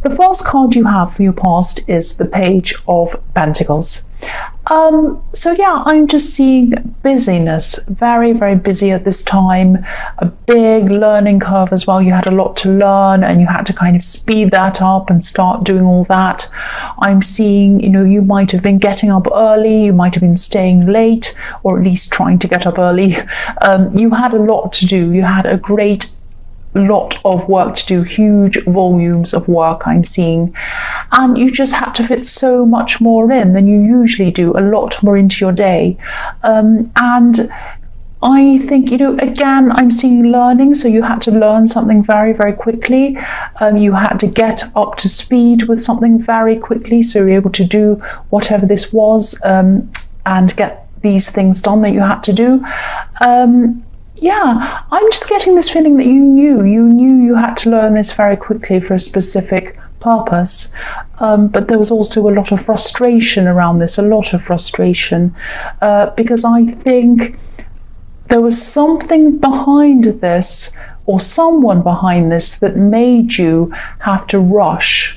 The first card you have for your past is the Page of Pentacles. So yeah, I'm just seeing busyness, very, very busy at this time, a big learning curve as well. You had a lot to learn and you had to kind of speed that up and start doing all that. I'm seeing, you might have been getting up early, you might have been staying late, or at least trying to get up early. You had a lot to do. You had a great lot of work to do, huge volumes of work I'm seeing, and you just had to fit so much more in than you usually do, a lot more into your day. And I think, again, I'm seeing learning, so you had to learn something very, very quickly. You had to get up to speed with something very quickly, so you're able to do whatever this was and get these things done that you had to do. Yeah, I'm just getting this feeling that you knew you had to learn this very quickly for a specific purpose. But there was also a lot of frustration around this, because I think there was something behind this, or someone behind this, that made you have to rush.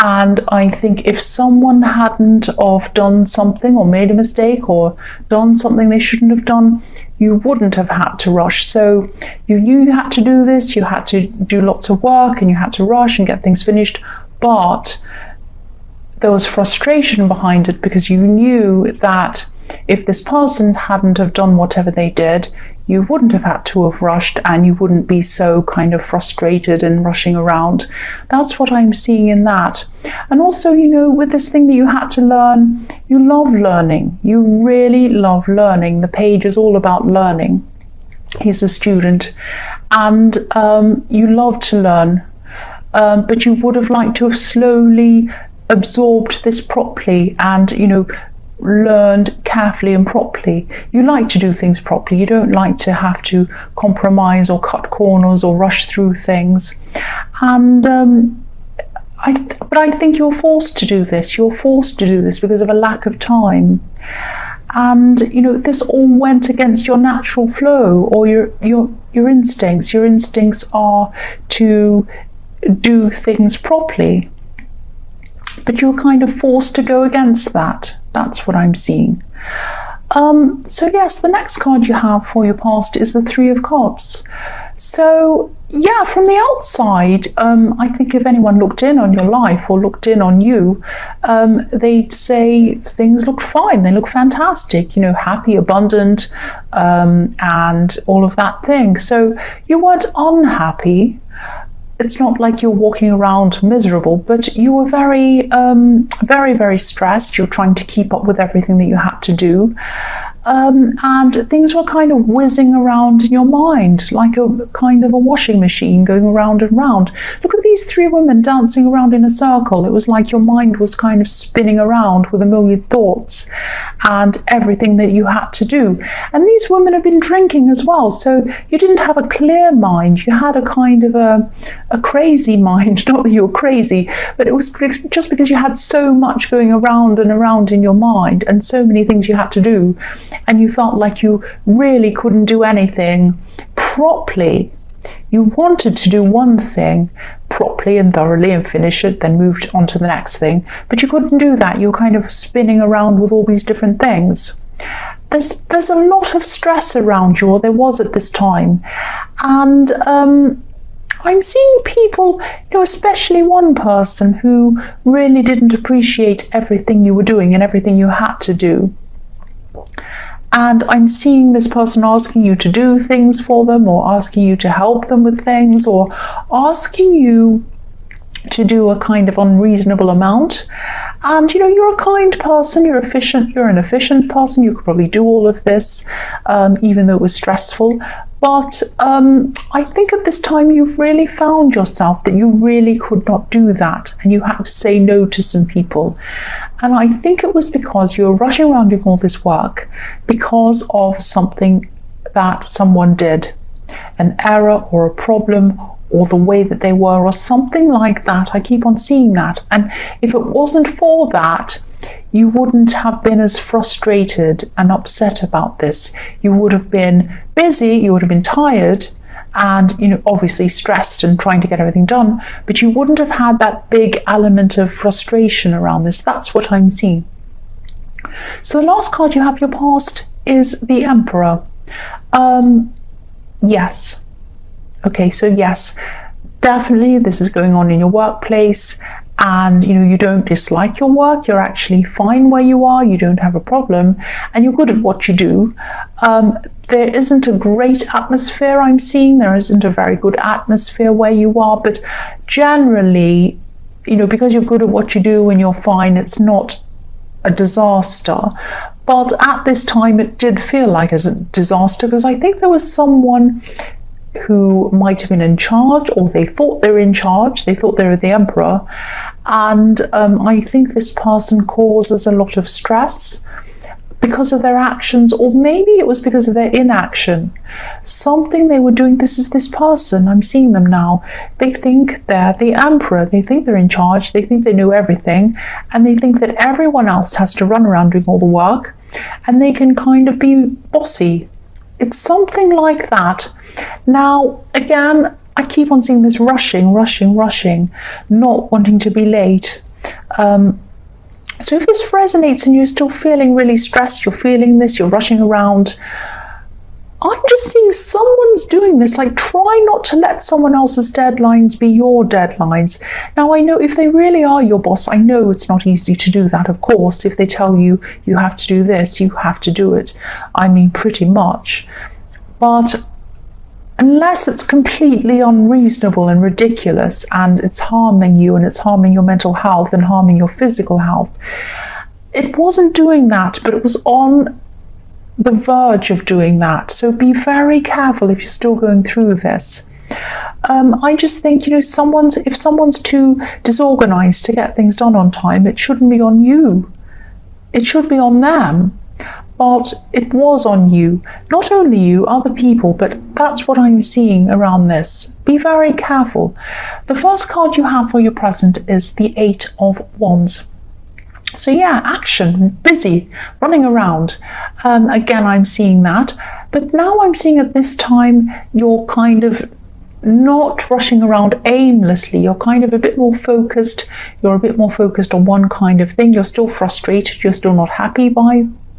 And I think if someone hadn't have done something, or made a mistake, or done something they shouldn't have done, you wouldn't have had to rush. So you knew you had to do this, you had to do lots of work, and you had to rush and get things finished, but there was frustration behind it, because you knew that if this person hadn't have done whatever they did, you wouldn't have had to have rushed, and you wouldn't be so kind of frustrated and rushing around. That's what I'm seeing in that. And also, with this thing that you had to learn, you love learning. You really love learning. The Page is all about learning. He's a student, and you love to learn, but you would have liked to have slowly absorbed this properly and, learned carefully and properly. You like to do things properly. You don't like to have to compromise or cut corners or rush through things. And but I think you're forced to do this. You're forced to do this because of a lack of time. And this all went against your natural flow, or your instincts. Your instincts are to do things properly, but you're kind of forced to go against that. That's what I'm seeing. So yes, the next card you have for your past is the Three of Cups. So yeah, from the outside, I think if anyone looked in on your life or looked in on you, they'd say things look fine. They look fantastic, happy, abundant, and all of that thing. So you weren't unhappy. It's not like you're walking around miserable, but you were very, very, very stressed. You're trying to keep up with everything that you had to do. And things were kind of whizzing around in your mind, like a kind of a washing machine going around and round. Look at these three women dancing around in a circle. It was like your mind was kind of spinning around with a million thoughts and everything that you had to do. And these women have been drinking as well, so you didn't have a clear mind. You had a kind of a crazy mind. Not that you were crazy, but it was just because you had so much going around and around in your mind and so many things you had to do, and you felt like you really couldn't do anything properly. You wanted to do one thing properly and thoroughly and finish it, then moved on to the next thing, but you couldn't do that. You were kind of spinning around with all these different things. There's a lot of stress around you, or there was at this time, and I'm seeing people, especially one person who really didn't appreciate everything you were doing and everything you had to do. And I'm seeing this person asking you to do things for them, or asking you to help them with things, or asking you to do a kind of unreasonable amount. And you're a kind person, you're an efficient person, you could probably do all of this, even though it was stressful. But I think at this time you've really found yourself that you really could not do that, and you had to say no to some people. And I think it was because you were rushing around doing all this work because of something that someone did, an error or a problem, or the way that they were, or something like that. I keep on seeing that. And if it wasn't for that, you wouldn't have been as frustrated and upset about this. You would have been busy, you would have been tired, and, obviously stressed and trying to get everything done, but you wouldn't have had that big element of frustration around this. That's what I'm seeing. So the last card you have, your past, is the Emperor. Yes. Okay, so yes, definitely this is going on in your workplace, and you don't dislike your work. You're actually fine where you are. You don't have a problem, and you're good at what you do. There isn't a great atmosphere I'm seeing. There isn't a very good atmosphere where you are, but generally, because you're good at what you do and you're fine, it's not a disaster. But at this time it did feel like a disaster, because I think there was someone who might have been in charge, or they thought they were in charge, they thought they were the Emperor, and I think this person causes a lot of stress because of their actions, or maybe it was because of their inaction. Something they were doing. This is this person, I'm seeing them now. They think they're the Emperor, they think they're in charge, they think they know everything, and they think that everyone else has to run around doing all the work, and they can kind of be bossy. It's something like that. Now, again, I keep on seeing this rushing, not wanting to be late. So if this resonates and you're still feeling really stressed, you're feeling this, you're rushing around, I'm just seeing someone's doing this. Like, try not to let someone else's deadlines be your deadlines. Now, I know if they really are your boss, I know it's not easy to do that, of course. If they tell you, you have to do this, you have to do it. I mean, pretty much. But unless it's completely unreasonable and ridiculous, and it's harming you, and it's harming your mental health and harming your physical health, it wasn't doing that, but it was on the verge of doing that. So be very careful if you're still going through this. I just think, if someone's too disorganized to get things done on time, it shouldn't be on you. It should be on them. But it was on you. Not only you, other people, but that's what I'm seeing around this. Be very careful. The first card you have for your present is the 8 of Wands. So yeah, action, busy, running around. Again, I'm seeing that. But now I'm seeing at this time, you're kind of not rushing around aimlessly. You're kind of a bit more focused. You're a bit more focused on one kind of thing. You're still frustrated. You're still not happy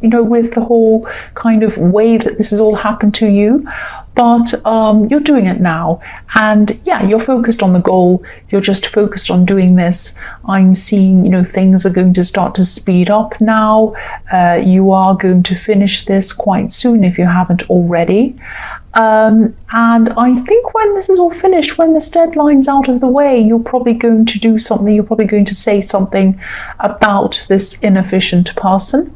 with the whole kind of way that this has all happened to you. But you're doing it now, and yeah, you're focused on the goal. You're just focused on doing this. I'm seeing, things are going to start to speed up now. You are going to finish this quite soon if you haven't already. And I think when this is all finished, when this deadline's out of the way, you're probably going to do something. You're probably going to say something about this inefficient person.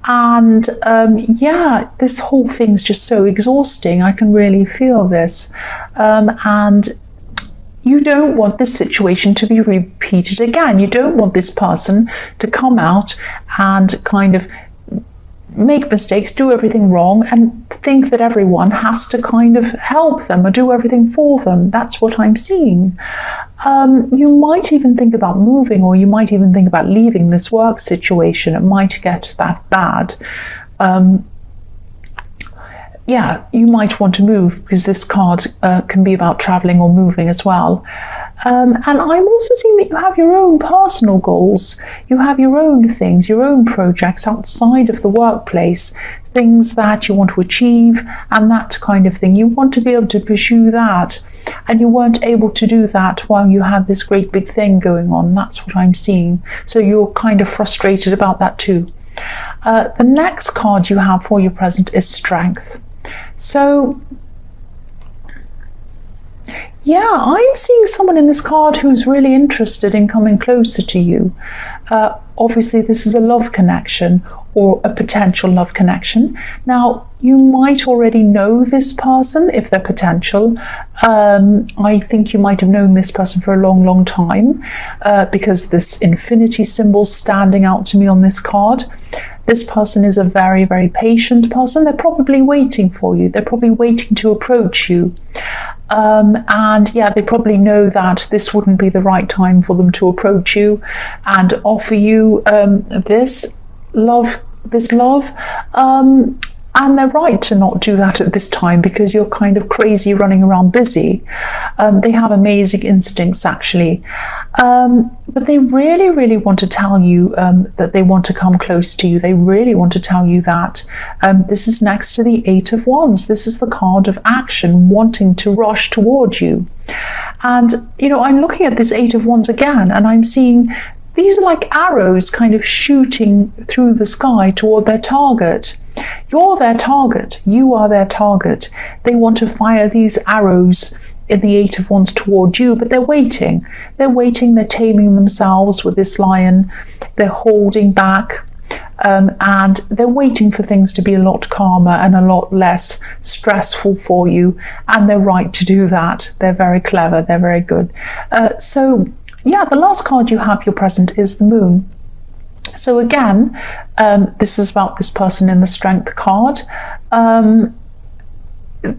And this whole thing's just so exhausting. I can really feel this. And you don't want this situation to be repeated again. You don't want this person to come out and kind of make mistakes, do everything wrong, and think that everyone has to kind of help them or do everything for them. That's what I'm seeing. You might even think about moving, or you might even think about leaving this work situation. It might get that bad. You might want to move, because this card can be about traveling or moving as well. And I'm also seeing that you have your own personal goals. You have your own things, your own projects outside of the workplace, things that you want to achieve and that kind of thing. You want to be able to pursue that, and you weren't able to do that while you had this great big thing going on. That's what I'm seeing. So you're kind of frustrated about that too. The next card you have for your present is Strength. So yeah, I'm seeing someone in this card who's really interested in coming closer to you. Obviously, this is a love connection, or a potential love connection. Now, you might already know this person if they're potential. I think you might have known this person for a long, long time, because this infinity symbol's standing out to me on this card. This person is a very, very patient person. They're probably waiting for you. They're probably waiting to approach you. They probably know that this wouldn't be the right time for them to approach you and offer you this love. And And they're right to not do that at this time because you're kind of crazy running around busy. They have amazing instincts, actually. But they really, really want to tell you that they want to come close to you. They really want to tell you that. This is next to the Eight of Wands. This is the card of action, wanting to rush towards you. And, I'm looking at this Eight of Wands again, and I'm seeing these are like arrows kind of shooting through the sky toward their target. You're their target. You are their target. They want to fire these arrows in the Eight of Wands toward you, but they're waiting. They're waiting. They're taming themselves with this lion. They're holding back. And they're waiting for things to be a lot calmer and a lot less stressful for you. And they're right to do that. They're very clever. They're very good. The last card you have, your present, is the Moon. So again, this is about this person in the Strength card.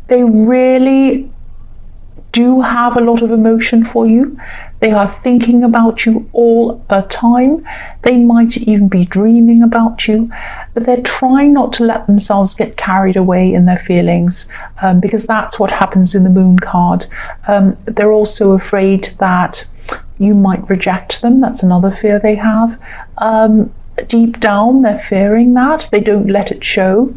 They really do have a lot of emotion for you. They are thinking about you all the time. They might even be dreaming about you, but they're trying not to let themselves get carried away in their feelings, because that's what happens in the Moon card. They're also afraid that you might reject them. That's another fear they have. Deep down, they're fearing that. They don't let it show.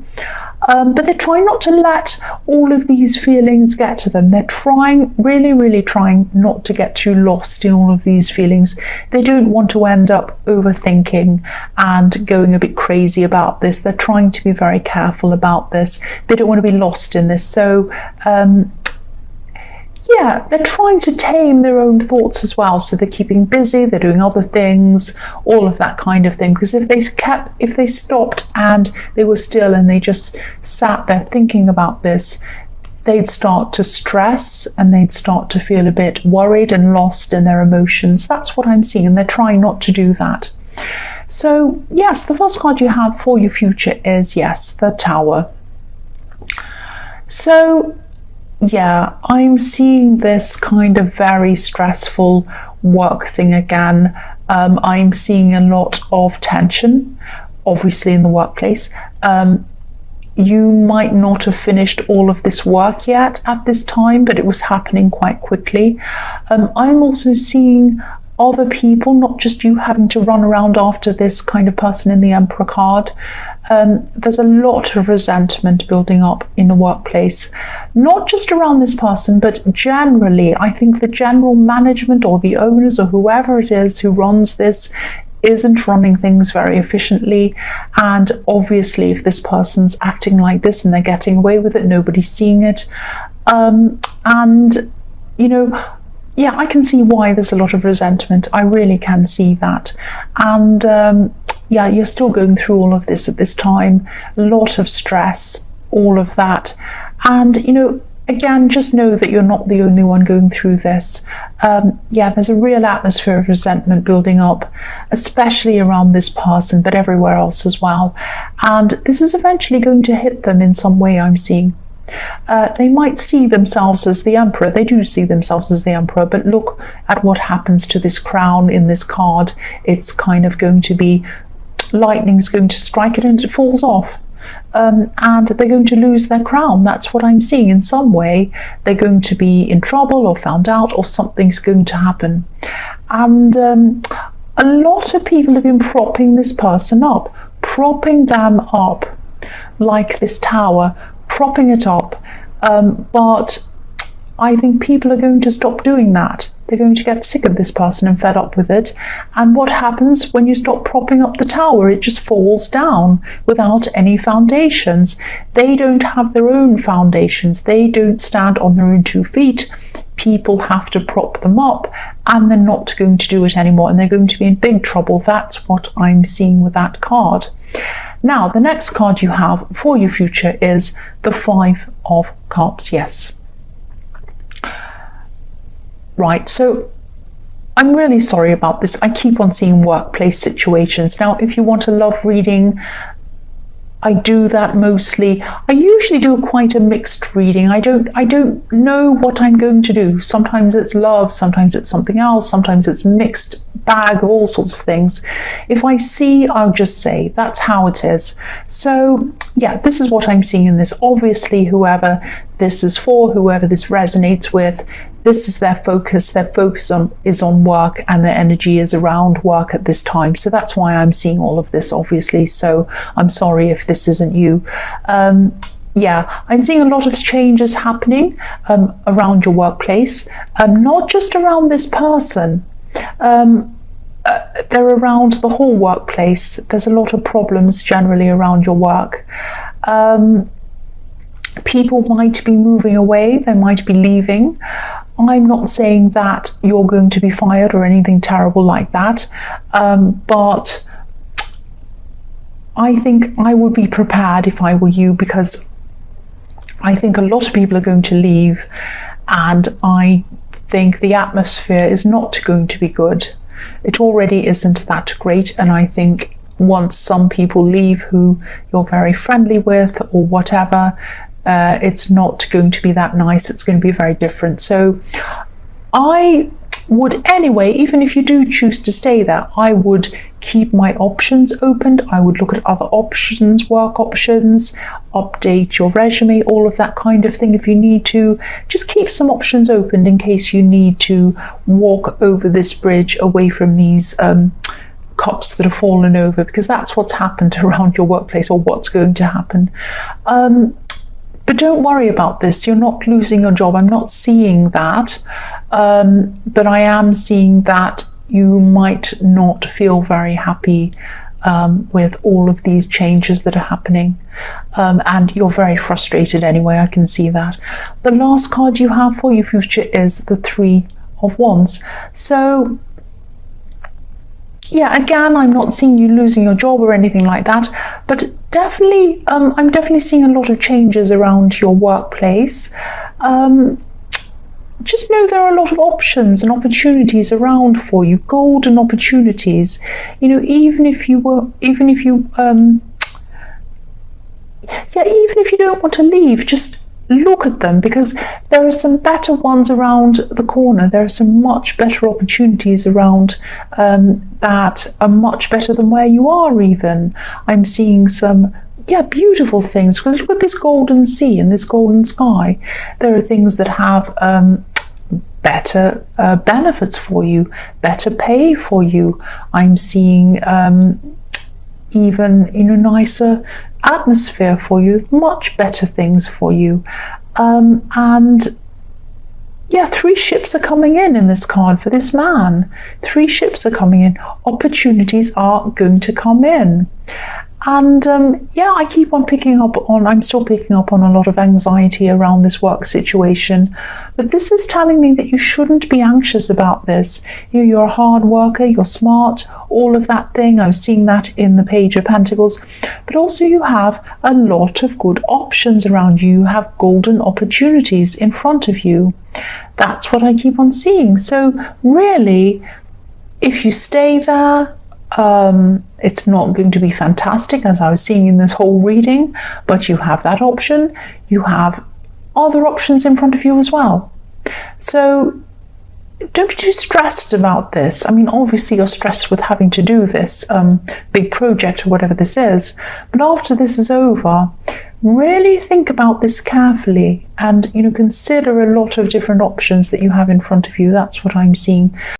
But they're trying not to let all of these feelings get to them. They're trying, really, really trying not to get too lost in all of these feelings. They don't want to end up overthinking and going a bit crazy about this. They're trying to be very careful about this. They don't want to be lost in this. So, they're trying to tame their own thoughts as well. So they're keeping busy, they're doing other things, all of that kind of thing. Because if they stopped and they were still and they just sat there thinking about this, they'd start to stress and they'd start to feel a bit worried and lost in their emotions. That's what I'm seeing, and they're trying not to do that. So yes, the first card you have for your future is, yes, the Tower. So yeah, I'm seeing this kind of very stressful work thing again. I'm seeing a lot of tension, obviously, in the workplace. You might not have finished all of this work yet at this time, but it was happening quite quickly. I'm also seeing other people, not just you, having to run around after this kind of person in the Emperor card. There's a lot of resentment building up in the workplace, not just around this person, but generally. I think the general management or the owners or whoever it is who runs this isn't running things very efficiently. And obviously, if this person's acting like this and they're getting away with it, nobody's seeing it. I can see why there's a lot of resentment. I really can see that. And you're still going through all of this at this time. A lot of stress, all of that. And, again, just know that you're not the only one going through this. There's a real atmosphere of resentment building up, especially around this person, but everywhere else as well. And this is eventually going to hit them in some way, I'm seeing. They might see themselves as the Emperor. They do see themselves as the Emperor, but look at what happens to this crown in this card. It's kind of going to be, lightning's going to strike it and it falls off. And they're going to lose their crown. That's what I'm seeing. In some way, they're going to be in trouble or found out, or something's going to happen. And a lot of people have been propping this person up, propping them up like this tower, propping it up. But I think people are going to stop doing that. They're going to get sick of this person and fed up with it. And what happens when you stop propping up the tower? It just falls down without any foundations. They don't have their own foundations. They don't stand on their own 2 feet. People have to prop them up, and they're not going to do it anymore, and they're going to be in big trouble. That's what I'm seeing with that card. Now, the next card you have for your future is the Five of Cups. Yes. Right, so I'm really sorry about this. I keep on seeing workplace situations. Now, if you want a love reading, I do that mostly. I usually do quite a mixed reading. I don't know what I'm going to do. Sometimes it's love, sometimes it's something else, sometimes it's mixed bag of all sorts of things. If I see, I'll just say that's how it is. So yeah, this is what I'm seeing in this. Obviously, whoever this is for, whoever this resonates with, this is their focus. Their focus is on work, and their energy is around work at this time. So that's why I'm seeing all of this, obviously. So I'm sorry if this isn't you. Yeah, I'm seeing a lot of changes happening around your workplace, not just around this person. They're around the whole workplace. There's a lot of problems generally around your work. People might be moving away, they might be leaving. I'm not saying that you're going to be fired or anything terrible like that, but I think I would be prepared if I were you, because I think a lot of people are going to leave, and I think the atmosphere is not going to be good. It already isn't that great, and I think once some people leave who you're very friendly with or whatever, it's not going to be that nice. It's going to be very different. So I would anyway, even if you do choose to stay there, I would keep my options opened. I would look at other options, work options, update your resume, all of that kind of thing. If you need to, just keep some options open in case you need to walk over this bridge away from these cups that have fallen over, because that's what's happened around your workplace, or what's going to happen. But don't worry about this. You're not losing your job. I'm not seeing that. But I am seeing that you might not feel very happy with all of these changes that are happening. And you're very frustrated anyway. I can see that. The last card you have for your future is the Three of Wands. So yeah, again, I'm not seeing you losing your job or anything like that, but definitely, I'm definitely seeing a lot of changes around your workplace. Just know there are a lot of options and opportunities around for you, golden opportunities. You know, even if you don't want to leave, just look at them, because there are some better ones around the corner. There are some much better opportunities around that are much better than where you are even. I'm seeing some beautiful things, because look at this golden sea and this golden sky. There are things that have better benefits for you, better pay for you. I'm seeing even nicer atmosphere for you, much better things for you. And yeah, 3 ships are coming in this card for this man. 3 ships are coming in. Opportunities are going to come in. And I keep on I'm still picking up on a lot of anxiety around this work situation. But this is telling me that you shouldn't be anxious about this. You're a hard worker, you're smart, all of that thing. I'm seeing that in the Page of Pentacles. But also you have a lot of good options around you. You have golden opportunities in front of you. That's what I keep on seeing. So really, if you stay there, it's not going to be fantastic, as I was seeing in this whole reading, but you have that option. You have other options in front of you as well. So don't be too stressed about this. I mean, obviously you're stressed with having to do this big project or whatever this is, but after this is over, really think about this carefully and consider a lot of different options that you have in front of you. That's what I'm seeing.